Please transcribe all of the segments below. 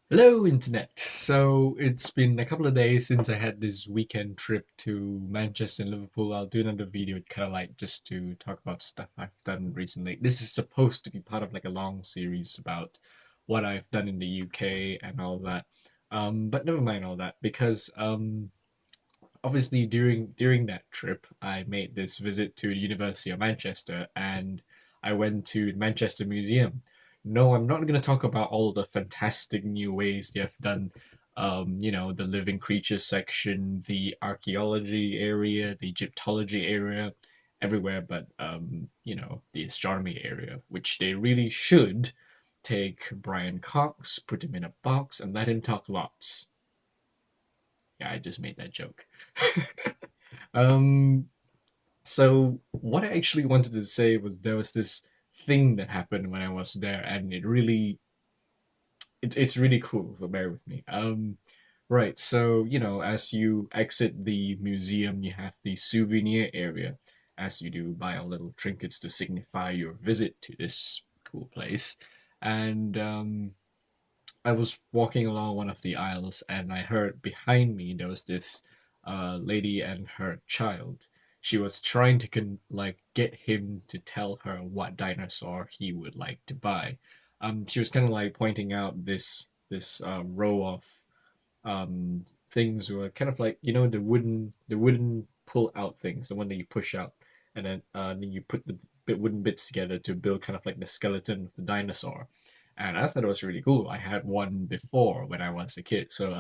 Hello, Internet. So it's been a couple of days since I had this weekend trip to Manchester and Liverpool. I'll do another video, kind of like just to talk about stuff I've done recently. This is supposed to be part of like a long series about what I've done in the UK and all that. But never mind all that because obviously during that trip I made this visit to the University of Manchester and I went to the Manchester Museum. No, I'm not going to talk about all the fantastic new ways they have done the living creatures section, the archaeology area, the Egyptology area, everywhere but the astronomy area, which they really should take Brian Cox, put him in a box and let him talk lots. Yeah, I just made that joke. Um, so what I actually wanted to say was there was this thing that happened when I was there, and it's really cool. So bear with me. Right. So as you exit the museum, you have the souvenir area, as you do buy all little trinkets to signify your visit to this cool place, and I was walking along one of the aisles and I heard behind me there was this lady and her child. She was trying to get him to tell her what dinosaur he would like to buy. She was kind of like pointing out this row of things were kind of like the wooden pull out things, the one that you push out, and then you put the wooden bits together to build kind of like the skeleton of the dinosaur. And I thought it was really cool. I had one before when I was a kid, so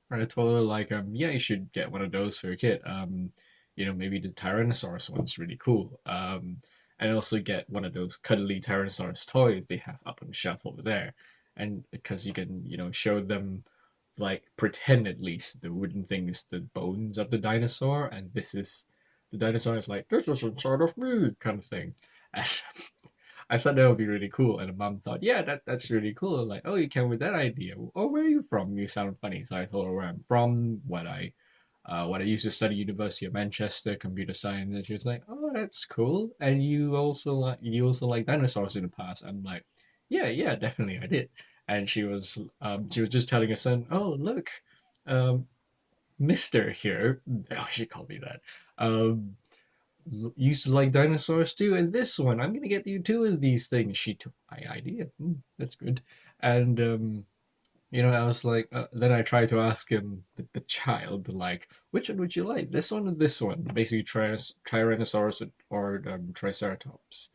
I told her like yeah, you should get one of those for your kid. Maybe the Tyrannosaurus one's really cool. And also get one of those cuddly Tyrannosaurus toys they have up on the shelf over there, and because you can show them like pretend at least the wooden thing is the bones of the dinosaur, and this is the dinosaur is like this is inside of me kind of thing. And I thought that would be really cool, and the mom thought, yeah, that's really cool. Like, oh, you came with that idea. Oh, where are you from? You sound funny. So I told her where I'm from, what I used to study University of Manchester, computer science, and she was like, "Oh, that's cool." And you also like dinosaurs in the past. I'm like, "Yeah, yeah, definitely, I did." And she was just telling her son, "Oh, look, um, Mister here." Oh, she called me that. Um, used to like dinosaurs too, and this one, I'm gonna get you two of these things. She took my idea. That's good. And I was like, then I tried to ask him, the child, like, which one would you like, this one or this one? Basically, Tyrannosaurus or Triceratops.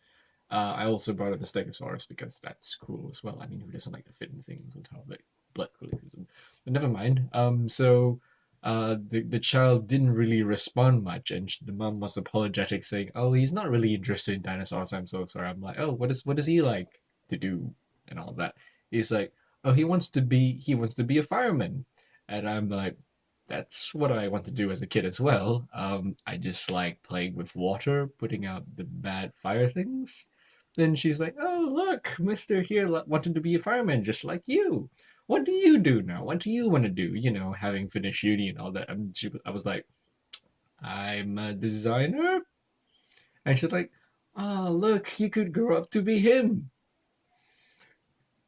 I also brought up the Stegosaurus because that's cool as well. I mean, who doesn't like the fitting things on top of it? Blood coolicism. But never mind. The child didn't really respond much, and the mom was apologetic, saying, "Oh, he's not really interested in dinosaurs. I'm so sorry." I'm like, "Oh, what does he like to do and all that?" He's like, "Oh, he wants to be a fireman," and I'm like, that's what I want to do as a kid as well. I just like playing with water, putting out the bad fire things. Then she's like, "Oh, look, Mister here wanted to be a fireman just like you. What do you do now? What do you want to do? Having finished uni and all that." I was like, "I'm a designer," and she's like, "Oh, look, you could grow up to be him."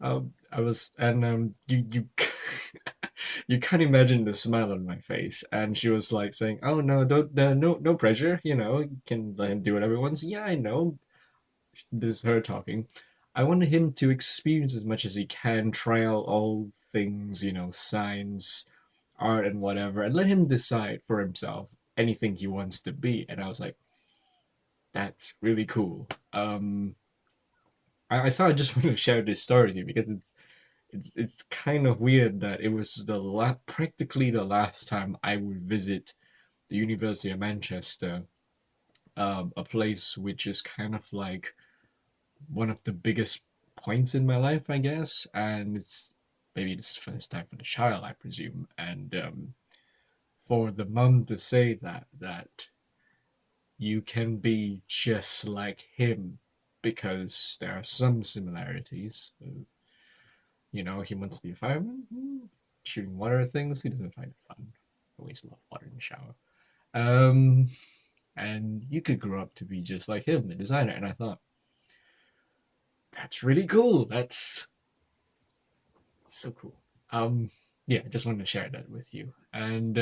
I was, and you you can't imagine the smile on my face. And she was like saying, "Oh no, don't no pressure. You can let him do whatever he wants." Yeah, I know. This is her talking. I want him to experience as much as he can, try out all things, science, art, and whatever, and let him decide for himself anything he wants to be. And I was like, that's really cool. I thought I just want to share this story with you because it's kind of weird that it was practically the last time I would visit the University of Manchester, a place which is kind of like one of the biggest points in my life, I guess, and it's maybe this first time for the child, I presume, and for the mum to say that you can be just like him because there are some similarities. He wants to be a fireman, shooting water things. He doesn't find it fun. Always love water in the shower. Um, and you could grow up to be just like him, the designer. And I thought, that's really cool. That's so cool. um, yeah, I just wanted to share that with you. And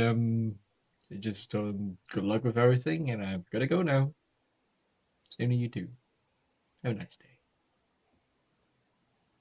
just good luck with everything. And I'm gonna go now. Same to you too. Have a nice day.